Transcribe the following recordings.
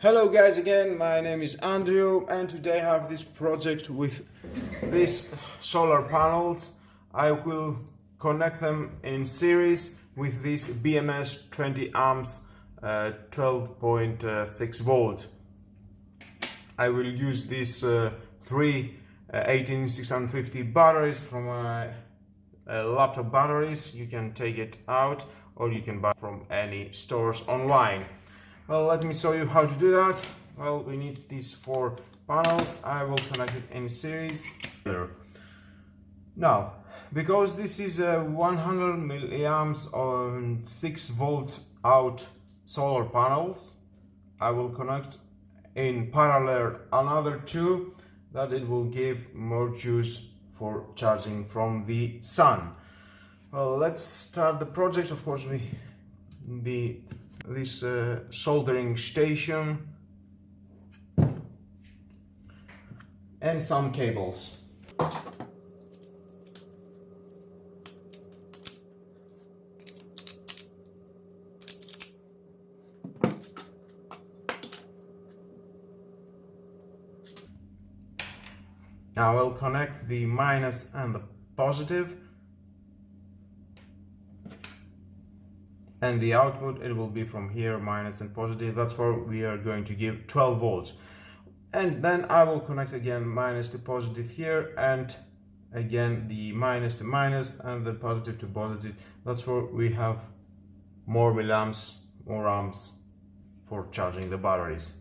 Hello guys again, my name is Andrew and today I have this project with these solar panels. I will connect them in series with this BMS 20 amps 12.6 volt. I will use these three 18650 batteries from my laptop batteries. You can take it out or you can buy from any stores online. Well, let me show you how to do that. Well, we need these four panels. I will connect it in series. Now, because this is a 100 milliamps on 6 volt out solar panels, I will connect in parallel another two that it will give more juice for charging from the sun. Well, let's start the project. Of course, this soldering station and some cables. Now I'll connect the minus and the positive, and the output, it will be from here, minus and positive. That's where we are going to give 12 volts. And then I will connect again minus to positive here, and again the minus to minus and the positive to positive. That's where we have more milliamps, more amps for charging the batteries.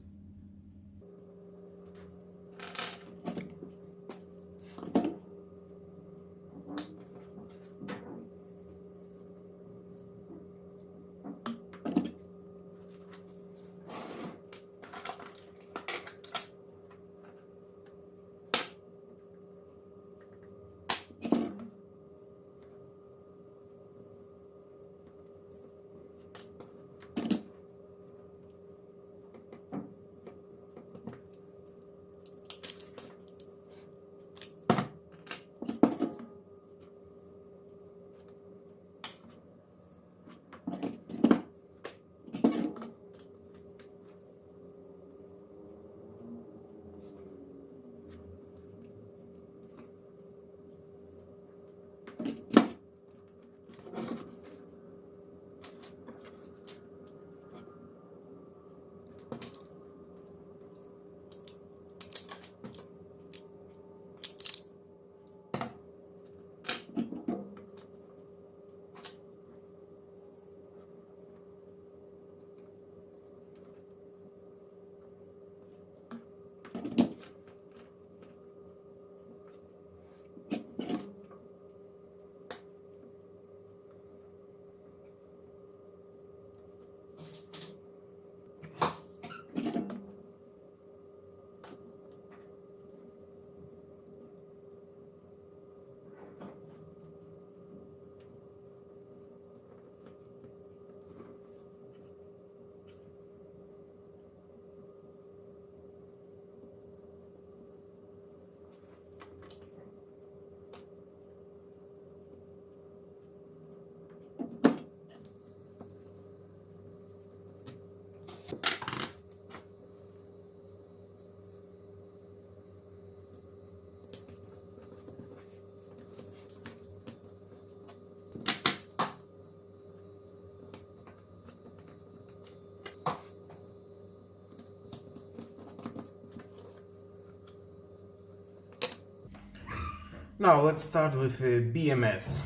Now let's start with the BMS.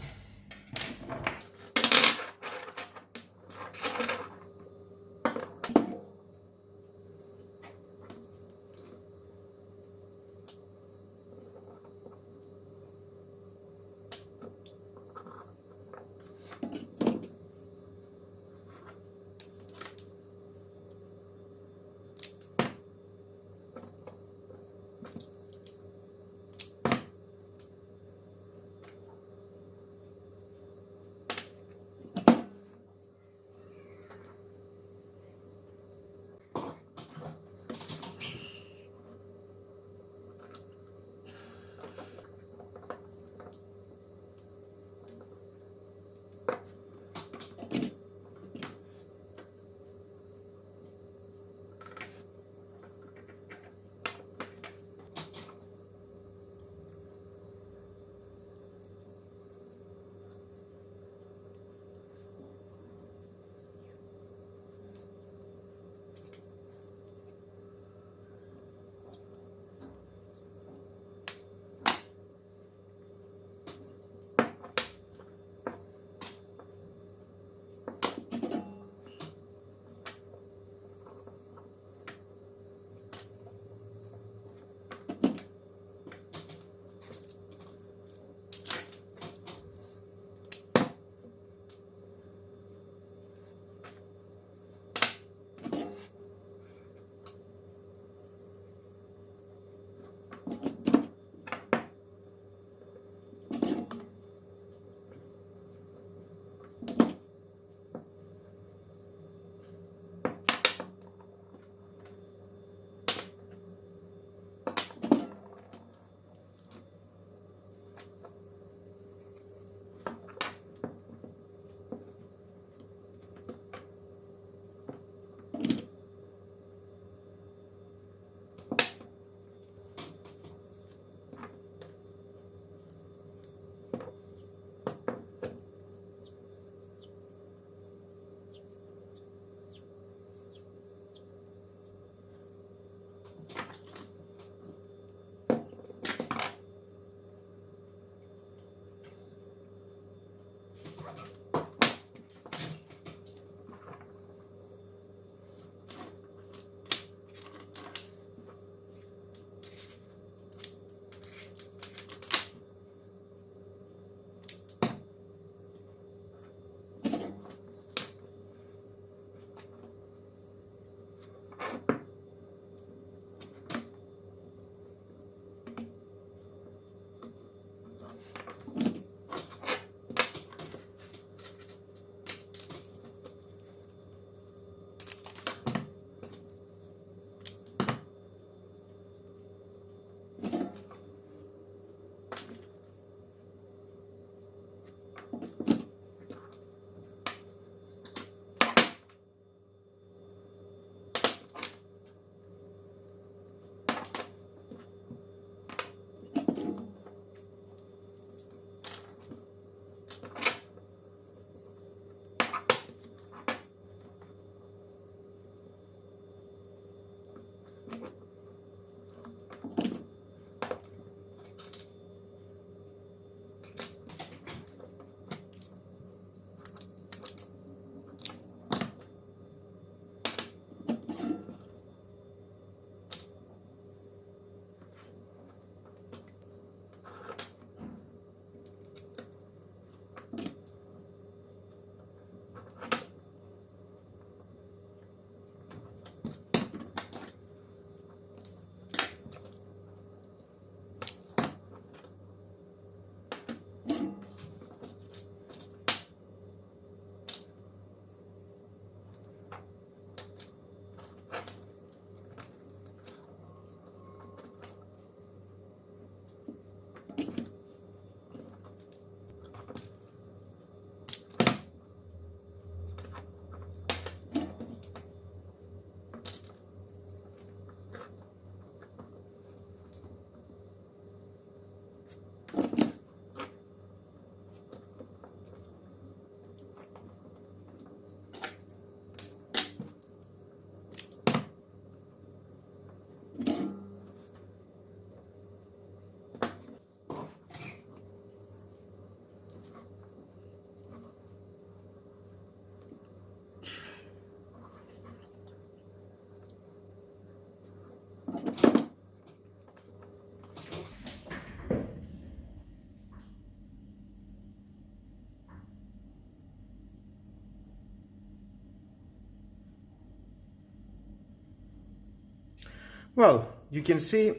Well, you can see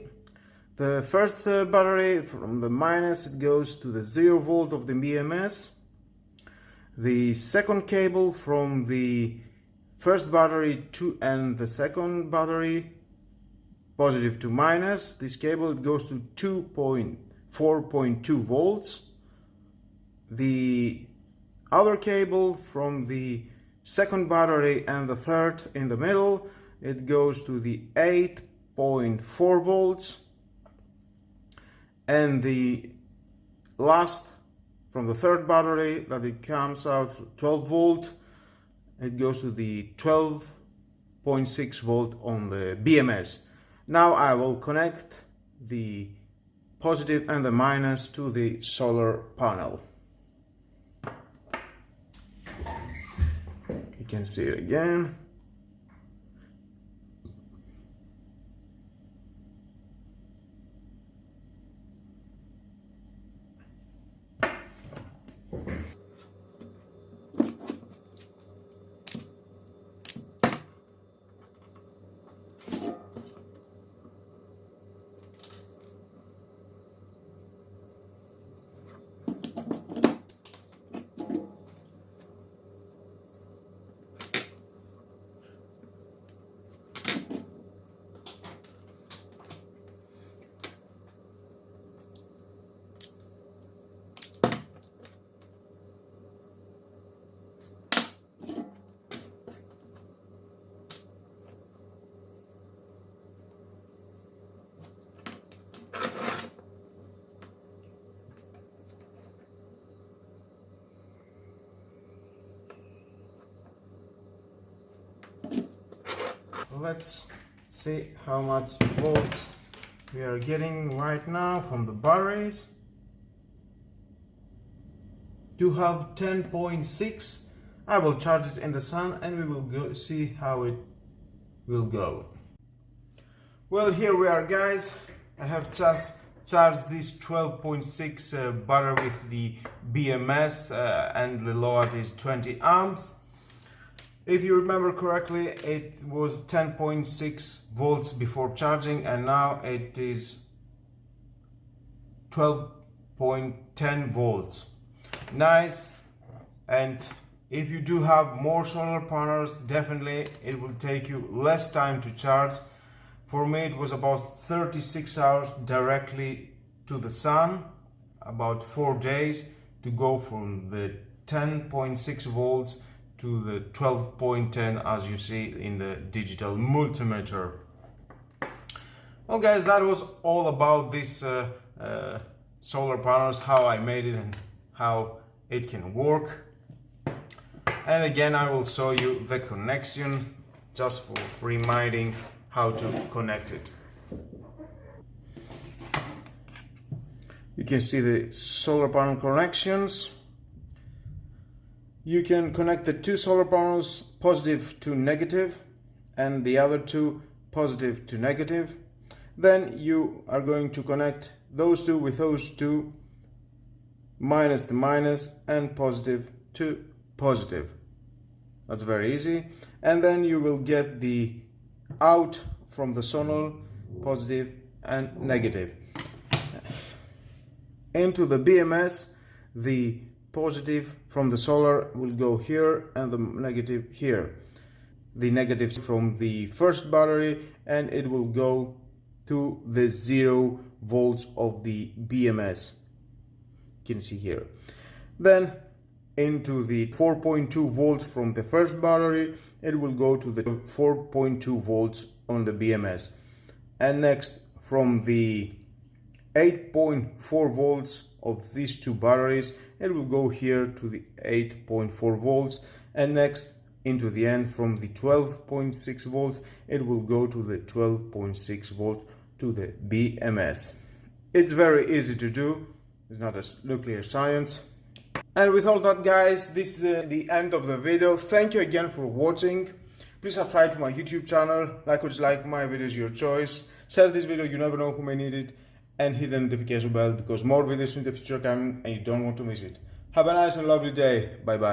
the first battery from the minus, it goes to the 0 volt of the BMS. The second cable from the first battery to and the second battery, positive to minus, this cable, it goes to 4.2 volts. The other cable from the second battery and the third in the middle, it goes to the 8.4 volts. And the last from the third battery that it comes out 12 volt, it goes to the 12.6 volt on the BMS. Now I will connect the positive and the minus to the solar panel. You can see it again. Let's see how much volts we are getting right now from the batteries. You have 10.6. I will charge it in the sun and we will see how it will go. Well, here we are, guys. I have just charged this 12.6 battery with the BMS and the load is 20 amps. If you remember correctly, it was 10.6 volts before charging and now it is 12.10 volts. Nice. And if you do have more solar panels, definitely it will take you less time to charge. For me it was about 36 hours directly to the sun, about 4 days to go from the 10.6 volts to the 12.10 as you see in the digital multimeter. Well guys, that was all about this solar panels, how I made it and how it can work. And again I will show you the connection just for reminding how to connect it. You can see the solar panel connections. You can connect the two solar panels positive to negative and the other two positive to negative. Then you are going to connect those two with those two, minus to minus and positive to positive. That's very easy. And then you will get the out from the solar, positive and negative. Into the BMS, the positive from the solar will go here and the negative here. The negatives from the first battery and it will go to the 0 volts of the BMS. You can see here. Then into the 4.2 volts from the first battery, it will go to the 4.2 volts on the BMS. And next from the 8.4 volts of these two batteries, it will go here to the 8.4 volts, and next into the end from the 12.6 volts, it will go to the 12.6 volt to the BMS. It's very easy to do, it's not a nuclear science. And with all that guys, this is the end of the video. Thank you again for watching. Please subscribe to my YouTube channel, like or dislike my videos, your choice. Share this video, you never know who may need it. And hit the notification bell because more videos in the future are coming and you don't want to miss it. Have a nice and lovely day. Bye bye.